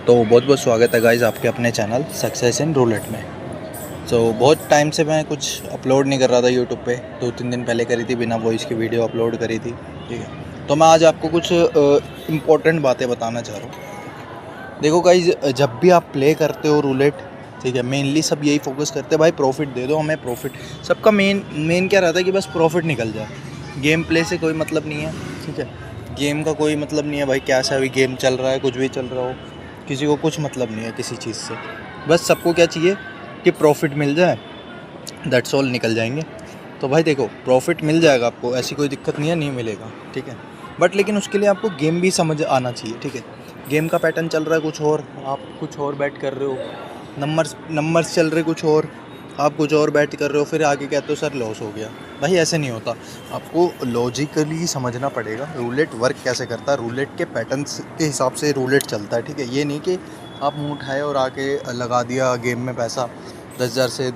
तो बहुत बहुत स्वागत है गाइस आपके अपने चैनल सक्सेस इन रूलेट में। बहुत टाइम से मैं कुछ अपलोड नहीं कर रहा था यूट्यूब पे। 2-3 दिन पहले करी थी, बिना वॉइस की वीडियो अपलोड करी थी। ठीक है, तो मैं आज आपको कुछ इम्पोर्टेंट बातें बताना चाह रहा हूँ। देखो गाइस, जब भी आप प्ले करते हो रूलेट, ठीक है, मेनली सब यही फोकस करते हैं, भाई प्रॉफिट दे दो हमें। प्रॉफिट सबका मेन क्या रहता है कि बस प्रॉफिट निकल जाए। गेम प्ले से कोई मतलब नहीं है, ठीक है। गेम का कोई मतलब नहीं है भाई, क्या सा भी गेम चल रहा है, कुछ भी चल रहा हो, किसी को कुछ मतलब नहीं है किसी चीज़ से। बस सबको क्या चाहिए कि प्रॉफिट मिल जाए, दैट्स ऑल, निकल जाएंगे। तो भाई देखो, प्रॉफिट मिल जाएगा आपको, ऐसी कोई दिक्कत नहीं है, नहीं मिलेगा, ठीक है। बट लेकिन उसके लिए आपको गेम भी समझ आना चाहिए, ठीक है। गेम का पैटर्न चल रहा है कुछ और, आप कुछ और बैट कर रहे हो, नंबर्स चल रहे कुछ और, आप कुछ और बैट कर रहे हो, फिर आगे कहते हो सर लॉस हो गया। भाई ऐसे नहीं होता, आपको लॉजिकली समझना पड़ेगा रूलेट वर्क कैसे करता है। रूलेट के पैटर्न्स के हिसाब से रूलेट चलता है, ठीक है। ये नहीं कि आप मुंह उठाए और आके लगा दिया गेम में पैसा। 10,000 से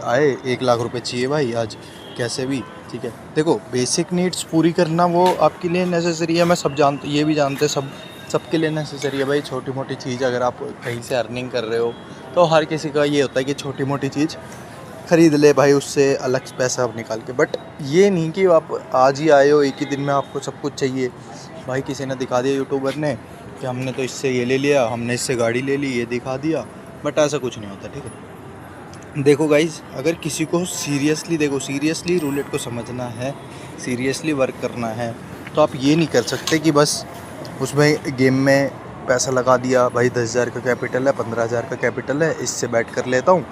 आए, 1 लाख रुपए चाहिए भाई आज कैसे भी, ठीक है। देखो, बेसिक नीड्स पूरी करना वो आपके लिए नेसेसरी है, मैं सब जानते, ये भी जानते, सबके लिए नेसेसरी है भाई। छोटी मोटी चीज़ अगर आप कहीं से अर्निंग कर रहे हो तो हर किसी का ये होता है कि छोटी मोटी चीज़ ख़रीद ले भाई, उससे अलग पैसा आप निकाल के। बट ये नहीं कि आप आज ही आए हो, एक ही दिन में आपको सब कुछ चाहिए। भाई किसी ने दिखा दिया यूट्यूबर ने कि हमने तो इससे ये ले लिया, हमने इससे गाड़ी ले ली, ये दिखा दिया। बट ऐसा कुछ नहीं होता, ठीक है। देखो गाइज, अगर किसी को सीरियसली रूलेट को समझना है, सीरियसली वर्क करना है, तो आप ये नहीं कर सकते कि बस उसमें गेम में पैसा लगा दिया। भाई 10,000 का कैपिटल है, 15,000 का कैपिटल है, इससे बैट कर लेता हूँ,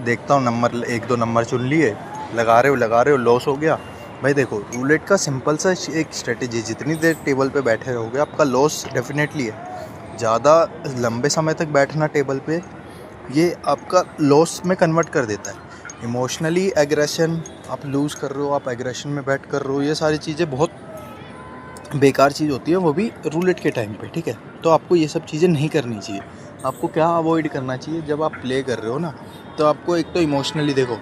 देखता हूँ नंबर, 1-2 नंबर चुन लिए, लगा रहे हो, लॉस हो गया। भाई देखो, रूलेट का सिंपल सा एक स्ट्रेटेजी, जितनी देर टेबल पे बैठे रहोगे आपका लॉस डेफिनेटली है। ज़्यादा लंबे समय तक बैठना टेबल पे, ये आपका लॉस में कन्वर्ट कर देता है। इमोशनली एग्रेशन, आप लूज़ कर रहे हो, आप एग्रेशन में बैट कर रहे हो, ये सारी चीज़ें बहुत बेकार चीज़ होती है, वो भी रूलेट के टाइम पे, ठीक है। तो आपको ये सब चीज़ें नहीं करनी चाहिए। आपको क्या अवॉइड करना चाहिए जब आप प्ले कर रहे हो ना, तो आपको एक तो इमोशनली देखो,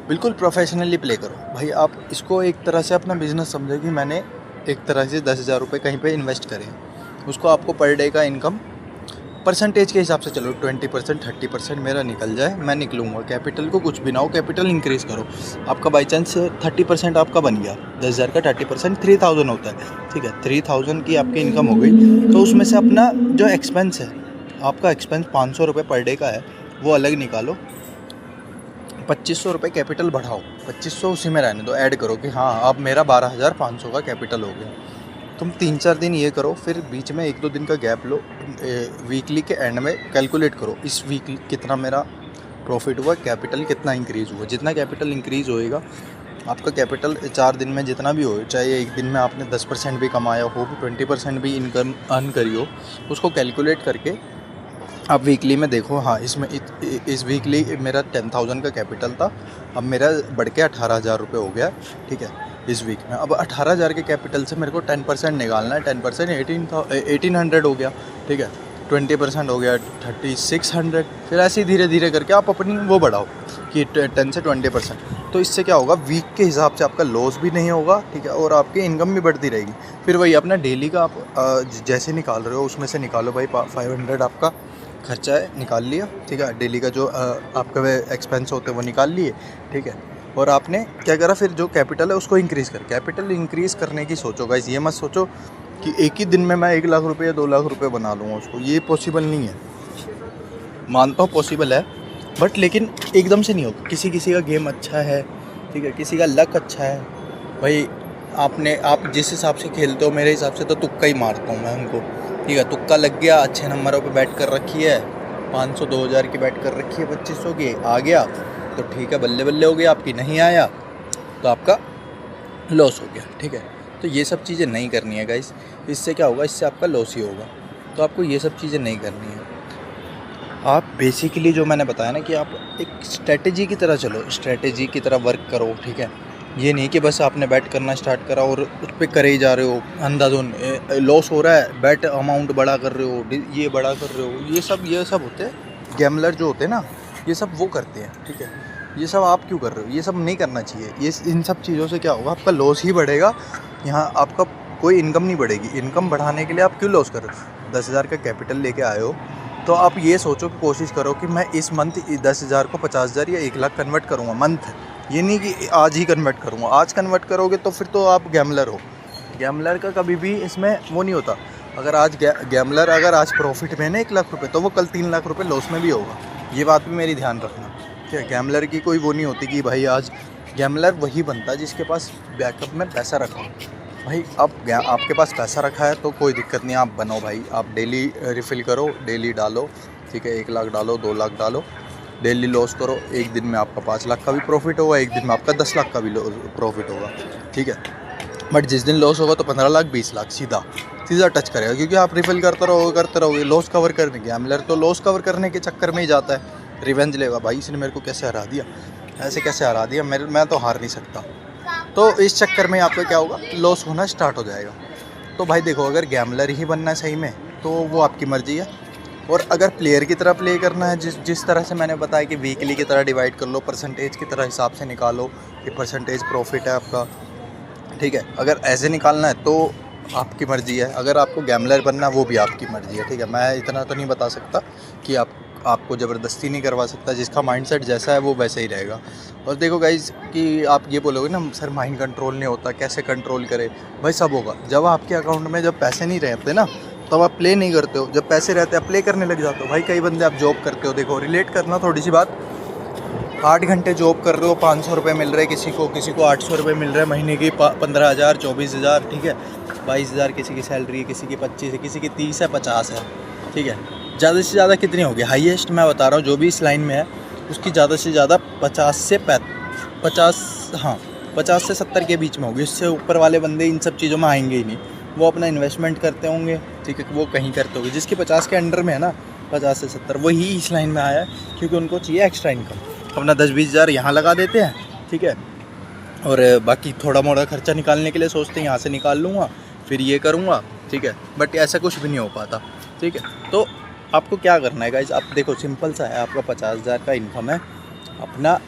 बिल्कुल प्रोफेशनली प्ले करो भाई। आप इसको एक तरह से अपना बिजनेस समझो कि मैंने एक तरह से 10,000 रुपये कहीं पे इन्वेस्ट करें, उसको आपको पर डे का इनकम परसेंटेज के हिसाब से चलो, 20%, 30% मेरा निकल जाए, मैं निकलूँगा। कैपिटल को कुछ भी ना हो, कैपिटल इंक्रीज़ करो। आपका बाई चांस 30% आपका बन गया, 10,000 का 30% 3,000 होता है, ठीक है। 3,000 की आपकी इनकम हो गई, तो उसमें से अपना जो एक्सपेंस है, आपका एक्सपेंस 500 रुपये पर डे का है, वो अलग निकालो। 2,500 रुपये कैपिटल बढ़ाओ, 2,500 उसी में रहने दो, ऐड करो कि हाँ अब मेरा 12,500 का कैपिटल हो गया। तुम 3-4 दिन ये करो, फिर बीच में 1-2 दिन का गैप लो, वीकली के एंड में कैलकुलेट करो इस वीक कितना मेरा प्रॉफिट हुआ, कैपिटल कितना इंक्रीज़ हुआ। जितना कैपिटल इंक्रीज़ होएगा, आपका कैपिटल 4 दिन में जितना भी हो, चाहे एक दिन में आपने 10% भी कमाया हो, 20% भी इनकम अर्न करी हो, उसको कैलकुलेट करके आप वीकली में देखो, हाँ इसमें इस वीकली मेरा 10,000 का कैपिटल था, अब मेरा बढ़ के 18,000 रुपये हो गया, ठीक है, इस वीक में। अब 18,000 के कैपिटल से मेरे को 10% निकालना है, 10% 1800 हो गया, ठीक है। 20% हो गया 3,600। फिर ऐसे ही धीरे धीरे करके आप अपनी वो बढ़ाओ कि 10 से 20%। तो इससे क्या होगा, वीक के हिसाब से आपका लॉस भी नहीं होगा, ठीक है, और आपकी इनकम भी बढ़ती रहेगी। फिर वही अपना डेली का आप जैसे निकाल रहे हो उसमें से निकालो भाई, 500 आपका खर्चा है, निकाल लिया, ठीक है। डेली का जो आपका एक्सपेंस होते हैं वो निकाल लिए, ठीक है। और आपने क्या करा, फिर जो कैपिटल है उसको कैपिटल इंक्रीज़ करने की सोचो गाइस। ये मत सोचो कि एक ही दिन में मैं 1 लाख रुपये या 2 लाख रुपये बना लूँगा उसको, ये पॉसिबल नहीं है। मानता हूँ पॉसिबल है, बट लेकिन एकदम से नहीं होगा। किसी किसी का गेम अच्छा है, ठीक है, किसी का लक अच्छा है भाई। आप जिस हिसाब से खेलते हो, मेरे हिसाब से तो तुक्का ही मारता हूँ मैं उनको, ठीक है। तुक्का लग गया, अच्छे नंबरों पे बैट कर रखी है, 500 2,000 की बैट कर रखी है, 2,500 की आ गया तो ठीक है, बल्ले बल्ले हो गया। आपकी नहीं आया तो आपका लॉस हो गया, ठीक है। तो ये सब चीज़ें नहीं करनी है गाइस। इससे क्या होगा, इससे आपका लॉस ही होगा। तो आपको ये सब चीज़ें नहीं करनी है। आप बेसिकली जो मैंने बताया ना कि आप एक स्ट्रेटेजी की तरह चलो, स्ट्रेटेजी की तरह वर्क करो, ठीक है। ये नहीं कि बस आपने बैट करना स्टार्ट करा और उस पर करे ही जा रहे हो, अंधाधुन लॉस हो रहा है, बैट अमाउंट बड़ा कर रहे हो, ये बड़ा कर रहे हो। ये सब होते हैं गैमलर जो होते हैं ना, ये सब वो करते हैं, ठीक है। ये सब आप क्यों कर रहे हो, ये सब नहीं करना चाहिए। ये इन सब चीज़ों से क्या होगा, आपका लॉस ही बढ़ेगा, यहाँ आपका कोई इनकम नहीं बढ़ेगी। इनकम बढ़ाने के लिए आप क्यों लॉस कर रहे हो। 10,000 का कैपिटल लेके आए हो, तो आप ये सोचो कि कोशिश करो कि मैं इस मंथ 10,000 को 50,000 या 1 लाख कन्वर्ट करूँगा मंथ। ये नहीं कि आज ही कन्वर्ट करूँगा। आज कन्वर्ट करोगे तो फिर तो आप गैमलर हो। गैमलर का कभी भी इसमें वो नहीं होता। अगर आज गैमलर अगर आज प्रॉफिट में है ना 1 लाख रुपये, तो वो कल 3 लाख रुपये लॉस में भी होगा। ये बात भी मेरी ध्यान रखना, ठीक है। गैमलर की कोई वो नहीं होती कि भाई आज गैमलर वही बनता है जिसके पास बैकअप में पैसा रखा हो। भाई अब आपके पास पैसा रखा है तो कोई दिक्कत नहीं, आप बनो भाई। आप डेली रिफ़िल करो, डेली डालो, ठीक है। 1 लाख डालो, 2 लाख डालो, डेली लॉस करो। एक दिन में आपका 5 लाख का भी प्रॉफिट होगा, एक दिन में आपका 10 लाख का भी प्रॉफिट होगा, ठीक है। बट जिस दिन लॉस होगा तो 15 लाख 20 लाख सीधा टच करेगा, क्योंकि आप रिफ़िल करते रहोगे लॉस कवर करने। गैमलर तो लॉस कवर करने के चक्कर में ही जाता है, रिवेंज लेगा। भाई इसने मेरे को कैसे हरा दिया, ऐसे कैसे हरा दिया, मैं तो हार नहीं सकता। तो इस चक्कर में आपका क्या होगा, लॉस होना स्टार्ट हो जाएगा। तो भाई देखो, अगर गैमलर ही बनना है सही में तो वो आपकी मर्ज़ी है। और अगर प्लेयर की तरह प्ले करना है, जिस तरह से मैंने बताया कि वीकली की तरह डिवाइड कर लो, परसेंटेज की तरह हिसाब से निकालो कि परसेंटेज प्रॉफिट है आपका, ठीक है। अगर ऐसे निकालना है तो आपकी मर्ज़ी है। अगर आपको गैमलर बनना है वो भी आपकी मर्ज़ी है, ठीक है। मैं इतना तो नहीं बता सकता कि आपको ज़बरदस्ती नहीं करवा सकता। जिसका माइंडसेट जैसा है वो वैसे ही रहेगा। और देखो गाइज़ कि आप ये बोलोगे ना सर माइंड कंट्रोल नहीं होता, कैसे कंट्रोल करे। भाई सब होगा। जब आपके अकाउंट में जब पैसे नहीं रहते ना तब आप प्ले नहीं करते हो, जब पैसे रहते हैं आप प्ले करने लग जाते हो। भाई कई बंदे आप जॉब करते हो, देखो रिलेट करना थोड़ी सी बात। 8 घंटे जॉब कर रहे हो, 500 रुपये मिल रहे हैं किसी को 800 रुपये मिल रहे हैं महीने की, 15,000 24,000, ठीक है। 22,000 किसी की सैलरी है, किसी की 25 है, किसी की 30 है, 50 है, ठीक है। ज़्यादा से ज़्यादा कितनी होगी, हाईएस्ट मैं बता रहा हूँ जो भी इस लाइन में है उसकी ज़्यादा से ज़्यादा 50 से 70 के बीच में होगी। इससे ऊपर वाले बंदे इन सब चीज़ों में आएंगे ही नहीं। वो अपना इन्वेस्टमेंट करते होंगे, ठीक है, वो कहीं करते होंगे। जिसकी 50 के अंडर में है ना, 50 से 70, वही इस लाइन में आया है, क्योंकि उनको चाहिए एक्स्ट्रा इनकम। अपना 10-20 हज़ार यहाँ लगा देते हैं, ठीक है, और बाकी थोड़ा मोड़ा खर्चा निकालने के लिए सोचते हैं यहाँ से निकाल लूँगा, फिर ये करूँगा, ठीक है। बट ऐसा कुछ भी नहीं हो पाता, ठीक है। तो आपको क्या करना है गाइज, आप देखो सिंपल सा है। आपका 50,000 का इनकम है, अपना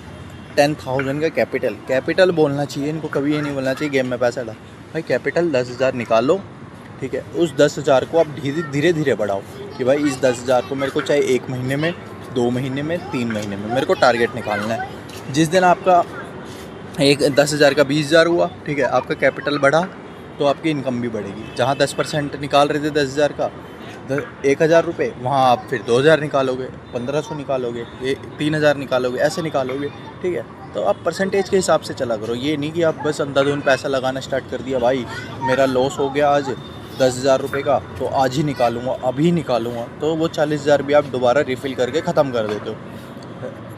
10,000 का कैपिटल बोलना चाहिए इनको, कभी ये नहीं बोलना चाहिए गेम में पैसा डाल। भाई कैपिटल 10,000 निकालो, ठीक है। उस 10,000 को आप धीरे धीरे बढ़ाओ कि भाई इस 10,000 को मेरे को चाहे 1 महीने में, 2 महीने में, 3 महीने में मेरे को टारगेट निकालना है। जिस दिन आपका 10,000 का 20,000 हुआ, ठीक है, आपका कैपिटल बढ़ा तो आपकी इनकम भी बढ़ेगी। जहाँ 10% निकाल रहे थे 10,000 का, 1,000 रुपये, वहाँ आप फिर 2,000 निकालोगे, 1,500 निकालोगे, 3,000 निकालोगे, ऐसे निकालोगे, ठीक है। तो आप परसेंटेज के हिसाब से चला करो। ये नहीं कि आप बस अंधाधुंध पैसा लगाना स्टार्ट कर दिया। भाई मेरा लॉस हो गया आज 10,000 रुपये का, तो आज ही निकालूंगा, अभी निकालूंगा, तो वो 40,000 भी आप दोबारा रिफ़िल करके ख़त्म कर देते हो।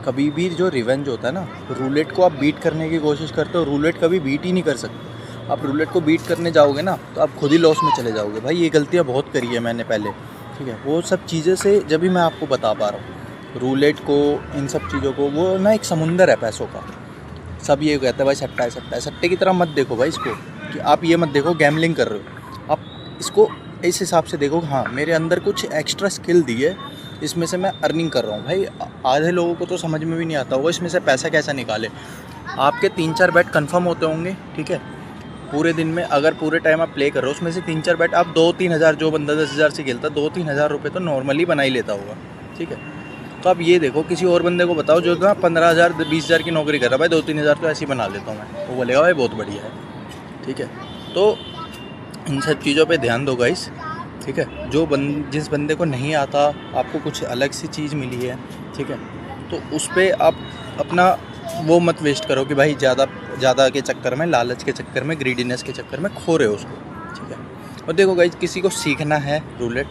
कभी भी जो रिवेंज होता है ना, रूलेट को आप बीट करने की कोशिश करते हो, रूलेट कभी बीट ही नहीं कर सकते। आप रूलेट को बीट करने जाओगे ना तो आप खुद ही लॉस में चले जाओगे। भाई ये गलतियाँ बहुत करी है मैंने पहले, ठीक है। वो सब चीज़ें से जब भी मैं आपको बता पा रहा हूँ रूलेट को, इन सब चीज़ों को, वो ना एक समुंदर है पैसों का। सब ये कहते हैं भाई सट्टा है, सट्टा है। सट्टे की तरह मत देखो भाई इसको, कि आप ये मत देखो गैमलिंग कर रहे हो। आप इसको इस हिसाब से देखो, हाँ मेरे अंदर कुछ एक्स्ट्रा स्किल दी है, इसमें से मैं अर्निंग कर रहा हूँ। भाई आधे लोगों को तो समझ में भी नहीं आता होगा इसमें से पैसा कैसा निकाले। आपके 3-4 बैट कन्फर्म होते होंगे, ठीक है। पूरे दिन में अगर पूरे टाइम आप प्ले कर रहे हो, उसमें से 3-4 बैट आप 2-3 हज़ार, जो बंदा 10,000 से खेलता है 2-3 हज़ार रुपये तो नॉर्मली बना ही लेता होगा, ठीक है। तो आप ये देखो, किसी और बंदे को बताओ जो ना 15,000 20,000 की नौकरी कर रहा है, भाई 2-3 हज़ार तो ऐसे ही बना लेता हूँ मैं, वो बोलेगा भाई बहुत बढ़िया है, ठीक है। तो इन सब चीज़ों पे ध्यान दो गाइस, ठीक है। जिस बंदे को नहीं आता, आपको कुछ अलग सी चीज़ मिली है, ठीक है, तो उस पर आप अपना वो मत वेस्ट करो कि भाई ज़्यादा के चक्कर में, लालच के चक्कर में, ग्रीडीनेस के चक्कर में खो रहे हो उसको, ठीक है। और देखो गाइस, किसी को सीखना है रूलेट,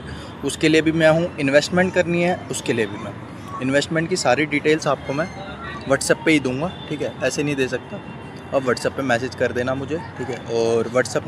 उसके लिए भी मैं हूँ, इन्वेस्टमेंट करनी है उसके लिए भी मैं। इन्वेस्टमेंट की सारी डिटेल्स आपको मैं व्हाट्सएप पे ही दूंगा, ठीक है, ऐसे नहीं दे सकता। अब व्हाट्सएप पे मैसेज कर देना मुझे, ठीक है। और व्हाट्सएप